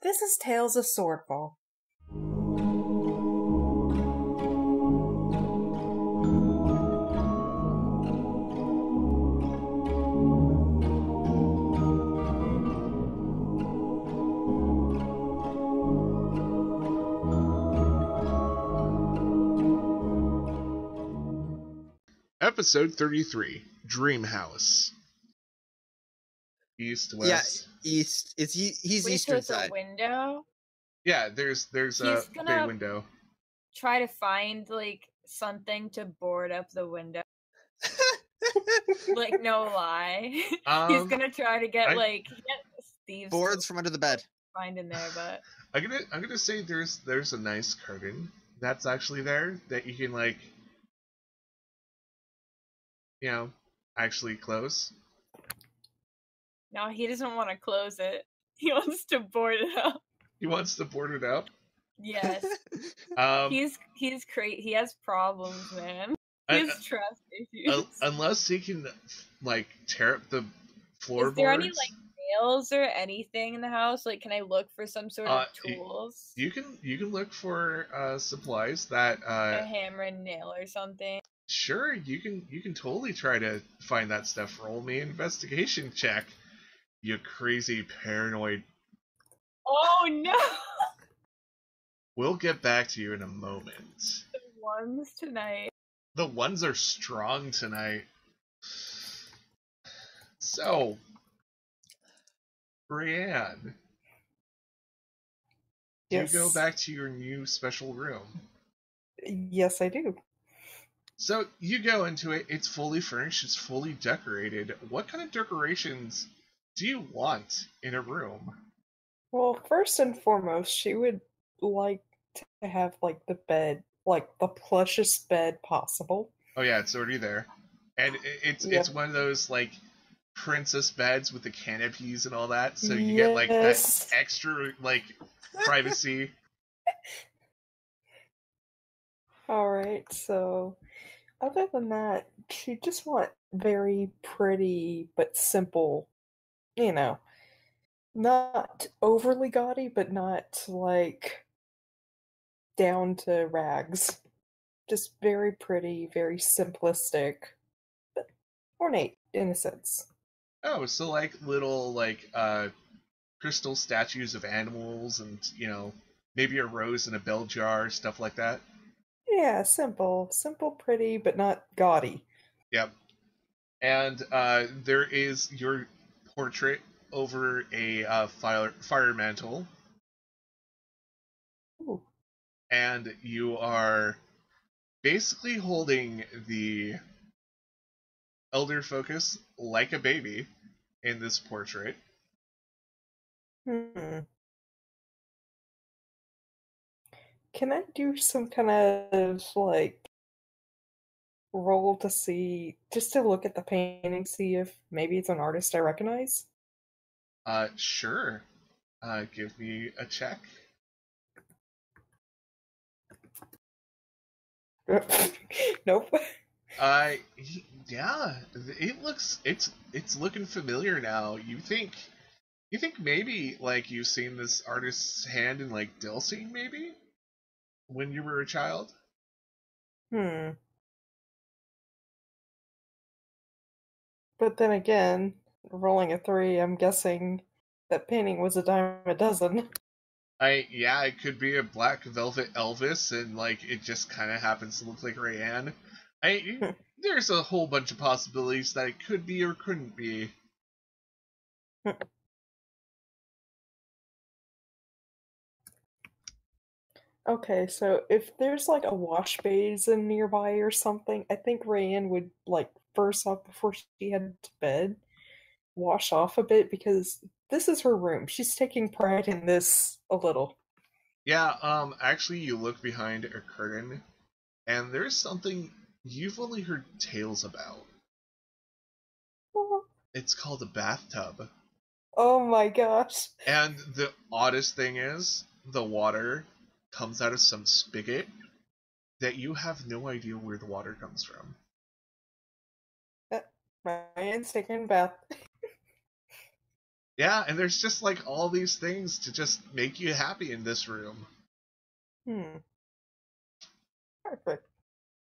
This is Tales of Swordfall. Episode 33, Dream House. East, west. Yeah, east. He's Wait, so eastern it's a side. window? Yeah, there's a He's bay gonna window. try to find, like, something to board up the window. Like, no lie. He's gonna try to get, thieves Boards from under the bed. find in there, but... I'm gonna say there's a nice curtain that's actually there that you can, actually close. No, he doesn't want to close it. He wants to board it up. He wants to board it up. Yes. He's he has problems, man. He has trust issues. Unless he can, tear up the floorboards. Is there any, nails or anything in the house? Like, can I look for some sort of tools? You can look for supplies that a hammer and nail or something. Sure, you can totally try to find that stuff. Roll me an investigation check. You crazy paranoid. Oh no! We'll get back to you in a moment. The ones tonight. The ones are strong tonight. So, Brienne, Yes. do you go back to your new special room? Yes, I do. So, you go into it, it's fully furnished, it's fully decorated. What kind of decorations do you want in a room? Well, first and foremost, she would like to have, the bed, the plushest bed possible. Oh yeah, it's already there. And it's one of those, princess beds with the canopies and all that, so you get, that extra, privacy. Alright, so other than that, she just want very pretty but simple, not overly gaudy, but not, down to rags. Just very pretty, very simplistic, but ornate, in a sense. Oh, so, little, crystal statues of animals and, maybe a rose in a bell jar, stuff like that? Yeah, simple, pretty, but not gaudy. Yep. And there is your portrait over a fire mantle. Ooh. And you are basically holding the elder focus like a baby in this portrait. Can I do some kind of, roll to see, just to look at the painting, see if maybe it's an artist I recognize? Sure. Give me a check. Nope. Yeah, it's looking familiar now. You think maybe, you've seen this artist's hand in, Delsing, maybe? When you were a child? But then again, rolling a 3, I'm guessing that painting was a dime a dozen. It could be a black velvet Elvis, and, it just kind of happens to look like Rayanne. There's a whole bunch of possibilities that it could be or couldn't be. Okay, so if there's a wash basin nearby or something, I think Rayanne would first off before she headed to bed, wash off a bit because this is her room. She's taking pride in this a little. Yeah, actually you look behind a curtain and there's something you've only heard tales about. It's called a bathtub. Oh my gosh. And the oddest thing is, the water comes out of some spigot that you have no idea where the water comes from. Ryan's taking a bath. Yeah, and there's just like all these things to just make you happy in this room. Perfect.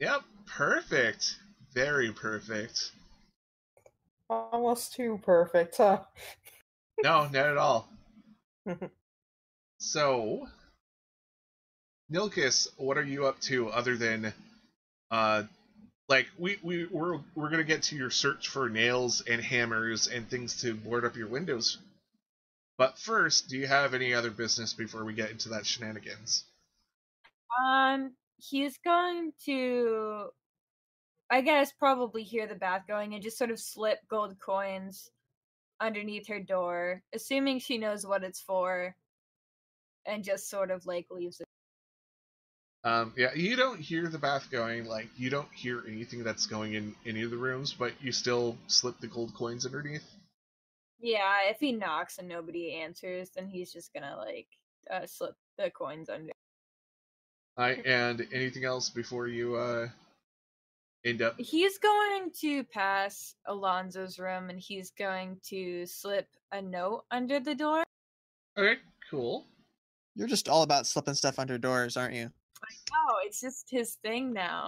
Yep, perfect. Very perfect. Almost too perfect, huh? No, not at all. So, Nilkis, what are you up to other than like we're gonna get to your search for nails and hammers and things to board up your windows. But first, do you have any other business before we get into that shenanigans? He's going to, I guess, probably hear the bath going and just sort of slip gold coins underneath her door, assuming she knows what it's for, and just sort of like leaves it. Yeah, you don't hear the bath going, like, you don't hear anything that's going in any of the rooms, but you still slip the gold coins underneath? Yeah, if he knocks and nobody answers, then he's just gonna, like, slip the coins under. And anything else before you, end up... He's going to pass Alonzo's room, and he's going to slip a note under the door. Okay, cool. You're just all about slipping stuff under doors, aren't you? No, it's just his thing now.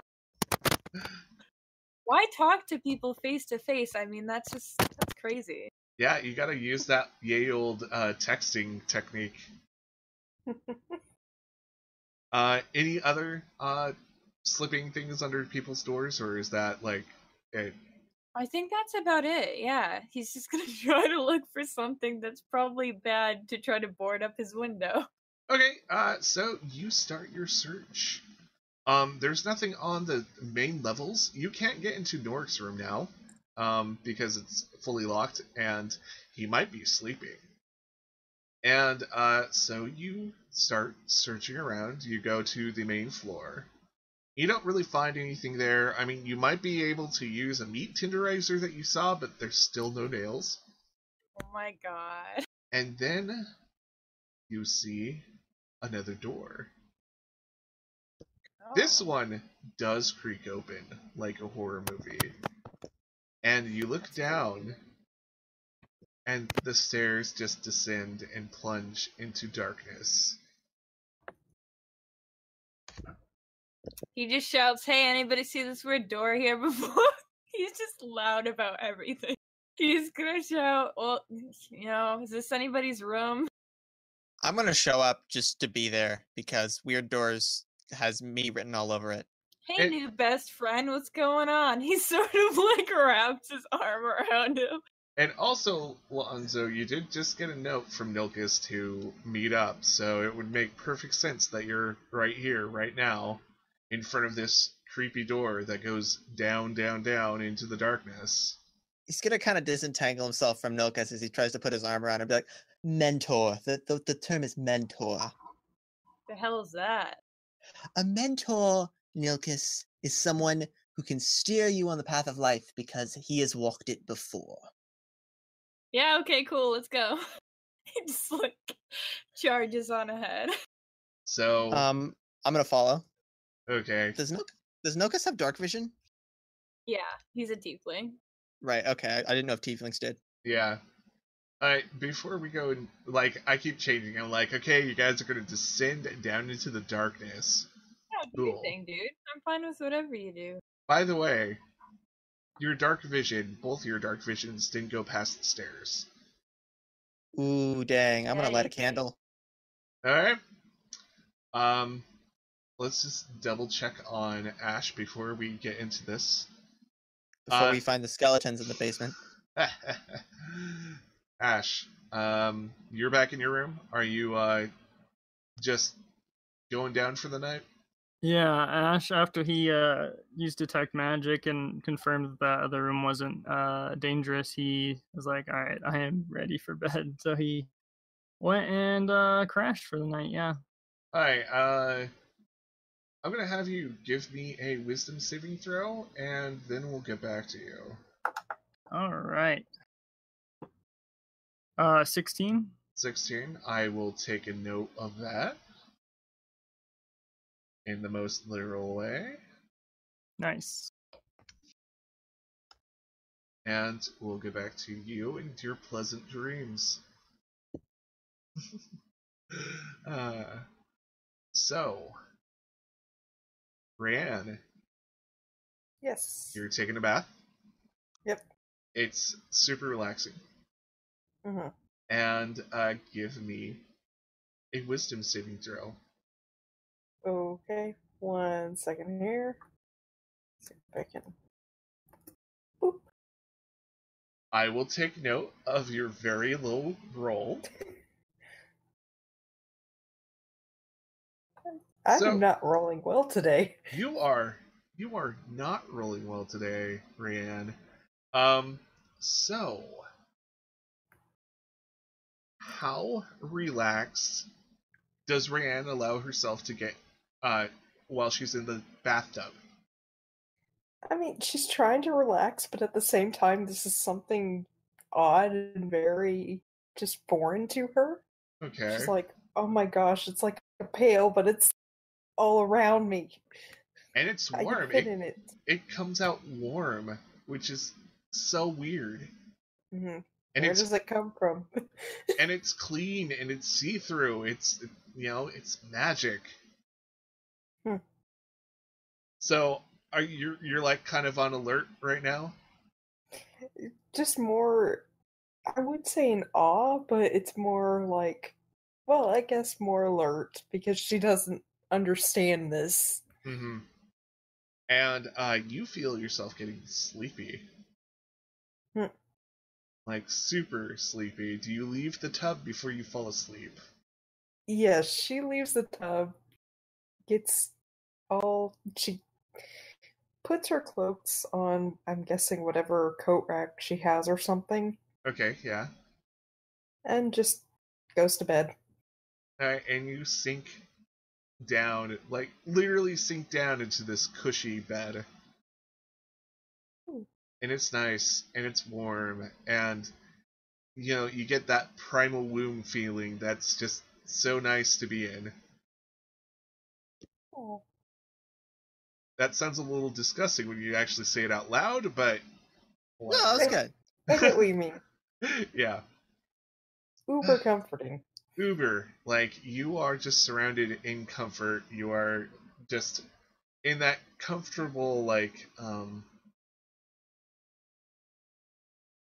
Why talk to people face to face? I mean, that's crazy. Yeah, you gotta use that yay old texting technique. Any other slipping things under people's doors, or is that like it? I think that's about it. Yeah, he's just gonna try to look for something that's probably bad to try to board up his window. Okay, so you start your search. There's nothing on the main levels. You can't get into Norik's room now, because it's fully locked, and he might be sleeping. And so you start searching around. You go to the main floor. You don't really find anything there. I mean, you might be able to use a meat tenderizer that you saw, but there's still no nails. Oh my god. And then you see another door. Oh. This one does creak open like a horror movie. And you look down, and the stairs just descend and plunge into darkness. He just shouts, "Hey, anybody see this weird door here before?" He's just loud about everything. He's gonna shout, "Well, is this anybody's room?" I'm gonna show up just to be there because Weird Doors has me written all over it. Hey, new best friend, what's going on? He sort of like wraps his arm around him. And also, Lonzo, you did just get a note from Nilkis to meet up, so it would make perfect sense that you're right here, right now, in front of this creepy door that goes down, down, down into the darkness. He's gonna kind of disentangle himself from Nilkis as he tries to put his arm around him and be like, mentor. The term is mentor. The hell is that? A mentor, Nilkis, is someone who can steer you on the path of life because he has walked it before. Yeah, okay, cool, let's go. He just like charges on ahead. So I'm gonna follow. Okay. Does Nilkis have dark vision? Yeah, he's a tiefling. Right, okay. I didn't know if tieflings did. Yeah. Alright, before we go, like, I keep changing. I'm like, okay, you guys are going to descend down into the darkness. Yeah, do your thing, dude. I'm fine with whatever you do. By the way, your dark vision, both your dark visions didn't go past the stairs. Ooh, dang. I'm gonna light a candle. Alright. Let's just double check on Ash before we get into this. Before we find the skeletons in the basement. Ash, you're back in your room? Are you, just going down for the night? Yeah, Ash, after he used Detect Magic and confirmed that the room wasn't dangerous, he was like, alright, I am ready for bed. So he went and crashed for the night, yeah. Alright, I'm gonna have you give me a wisdom saving throw, and then we'll get back to you. Alright. 16? 16. I will take a note of that. In the most literal way. Nice. And we'll get back to you and your pleasant dreams. So, Ryan, Yes. you're taking a bath. Yep. It's super relaxing. Mm-hmm. And give me a wisdom saving throw. Okay. 1 second here. See if I can. Boop. I will take note of your very low roll. I'm So not rolling well today. you are not rolling well today, Ryan. So how relaxed does Ryan allow herself to get while she's in the bathtub? I mean, she's trying to relax, but at the same time, this is something odd and very just foreign to her. Okay. She's like, oh my gosh, it's like a pail, but it's all around me. And it's I can warm. fit in it. It comes out warm, which is so weird. Mm-hmm. And Where does it come from? it's clean and it's see-through. It's it's magic. Hmm. So are you're like kind of on alert right now? Just more, I would say in awe, but it's more like, well, I guess more alert because she doesn't understand this. Mm-hmm. And you feel yourself getting sleepy. Hmm. Like super sleepy. Do you leave the tub before you fall asleep? Yes, she leaves the tub, gets she puts her cloaks on, I'm guessing whatever coat rack she has or something, Okay, yeah. and just goes to bed. Alright, and you sink down, like literally sink down into this cushy bed. Hmm. And it's nice, and it's warm, and you get that primal womb feeling that's just so nice to be in. Oh. That sounds a little disgusting when you actually say it out loud, but No, that's good. I get what you mean. yeah. Uber comforting. Uber, like you are just surrounded in comfort. You are just in that comfortable, like,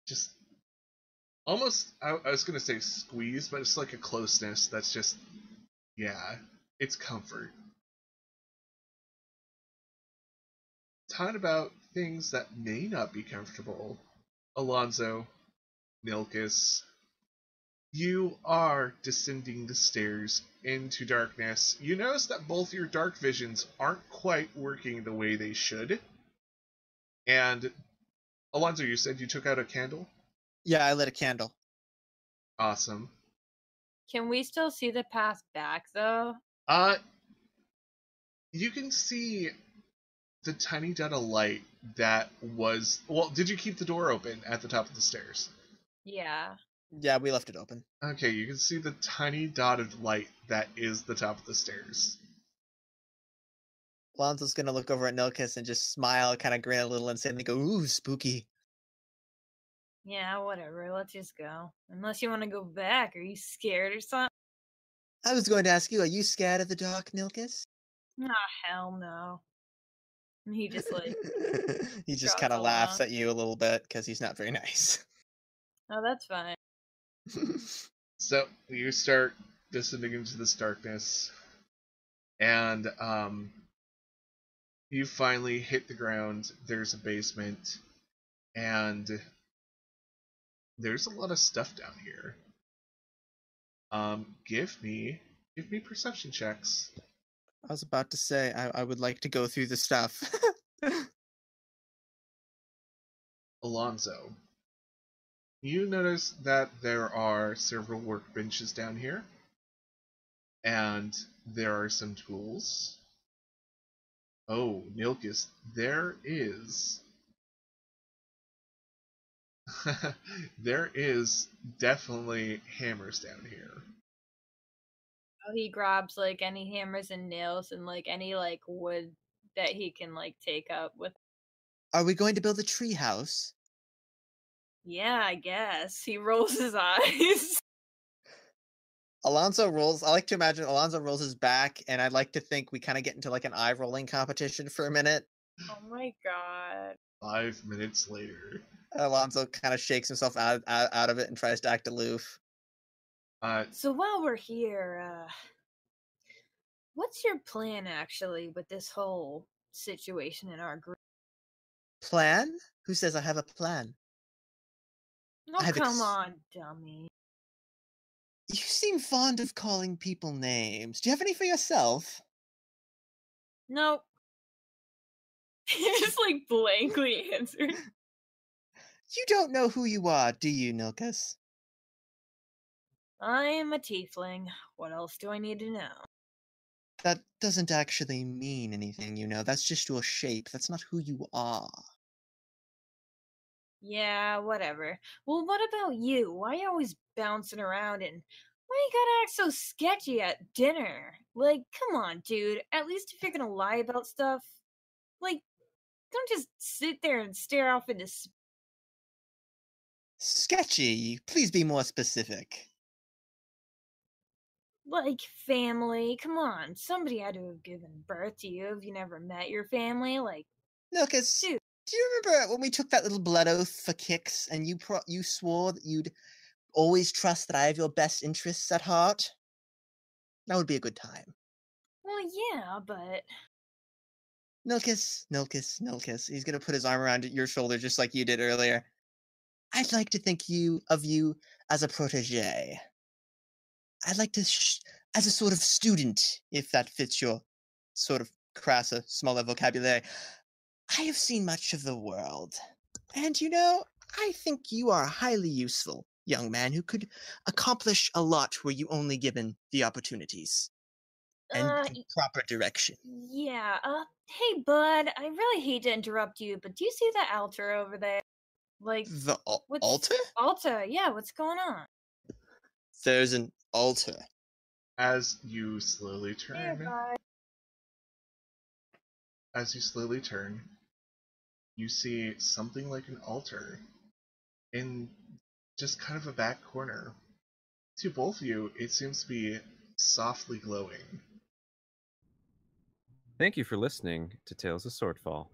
just almost. I was gonna say squeeze, but it's like a closeness that's just, yeah, it's comfort. Talking about things that may not be comfortable, Alonzo, Nilkus, you are descending the stairs into darkness. You notice that both your dark visions aren't quite working the way they should. And Alonzo, you said you took out a candle? Yeah, I lit a candle. Awesome. Can we still see the path back though? Uh you can see the tiny dot of light that was, well, did you keep the door open at the top of the stairs? Yeah. Yeah, we left it open. Okay, you can see the tiny dot of light that is the top of the stairs. Lonzo's gonna look over at Nilkus and just smile, kind of grin a little, and say, "Go, ooh, spooky." Yeah, whatever. Let's just go. Unless you want to go back. Are you scared or something? I was going to ask you, are you scared of the dark, Nilkus? Ah, hell no. And he just like, He just trots kind of laughs along. at you a little bit because he's not very nice. Oh, that's fine. So you start descending into this darkness, and you finally hit the ground. There's a basement, and there's a lot of stuff down here. Give me perception checks. I was about to say I would like to go through the stuff. Alonzo, you notice that there are several workbenches down here, and there are some tools. Oh, Nilkus, there is there is definitely hammers down here. Oh, he grabs like any hammers and nails and like any like wood that he can like take up with. Are we going to build a tree house? Yeah, I guess. He rolls his eyes. Alonso rolls. I like to imagine Alonso rolls his back, and I'd like to think we kind of get into like an eye rolling competition for a minute. Oh my god. 5 minutes later. Alonso kind of shakes himself out of it and tries to act aloof. So while we're here, what's your plan actually with this whole situation in our group? Plan? Who says I have a plan? Oh, come on, dummy. You seem fond of calling people names. Do you have any for yourself? Nope. He just like blankly answered. You don't know who you are, do you, Nilkus? I am a tiefling. What else do I need to know? That doesn't actually mean anything, you know. That's just your shape. That's not who you are. Yeah, whatever. Well, what about you? Why are you always bouncing around and why you gotta act so sketchy at dinner? Like, come on, dude. At least if you're gonna lie about stuff, like, don't just sit there and stare off into Sketchy. Please be more specific. like family. Come on, somebody had to have given birth to you. Have you never met your family? Like, Nilkus, dude. do you remember when we took that little blood oath for kicks and you swore that you'd always trust that I have your best interests at heart? That would be a good time. Well, yeah, but Nilkus. He's gonna put his arm around your shoulder just like you did earlier. I'd like to think of you as a protege. I'd like to, as a sort of student, if that fits your sort of crass, smaller vocabulary. I have seen much of the world, and you know, I think you are a highly useful young man who could accomplish a lot were you only given the opportunities and the proper direction. yeah. Hey, bud. I really hate to interrupt you, but do you see that altar over there? Like The altar? Altar, yeah. What's going on? There's an altar. As you slowly turn, you see something like an altar in just kind of a back corner. To both of you, it seems to be softly glowing. Thank you for listening to Tales of Swordfall.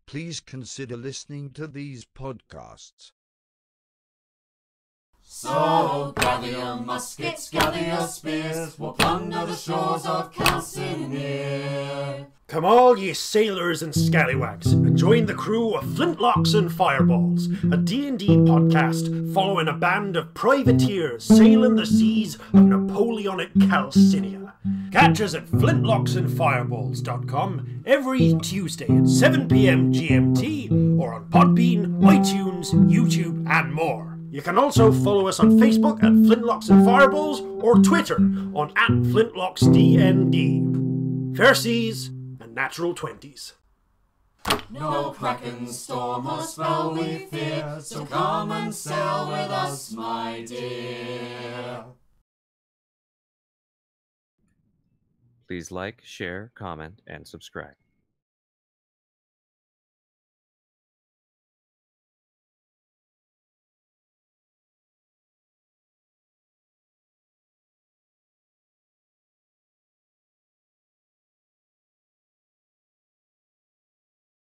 Please consider listening to these podcasts. So gather your muskets, gather your spears, we'll plunder the shores of Calcinear. Come all ye sailors and scallywags, and join the crew of Flintlocks and Fireballs, a D&D podcast following a band of privateers sailing the seas of Napoleonic Calcinia. Catch us at flintlocksandfireballs.com every Tuesday at 7 p.m. GMT, or on Podbean, iTunes, YouTube, and more. You can also follow us on Facebook at Flintlocks and Fireballs, or Twitter on @FlintlocksDND. Fair seas and natural 20s. No kraken, storm, or spell we fear, so come and sail with us, my dear. Please like, share, comment, and subscribe.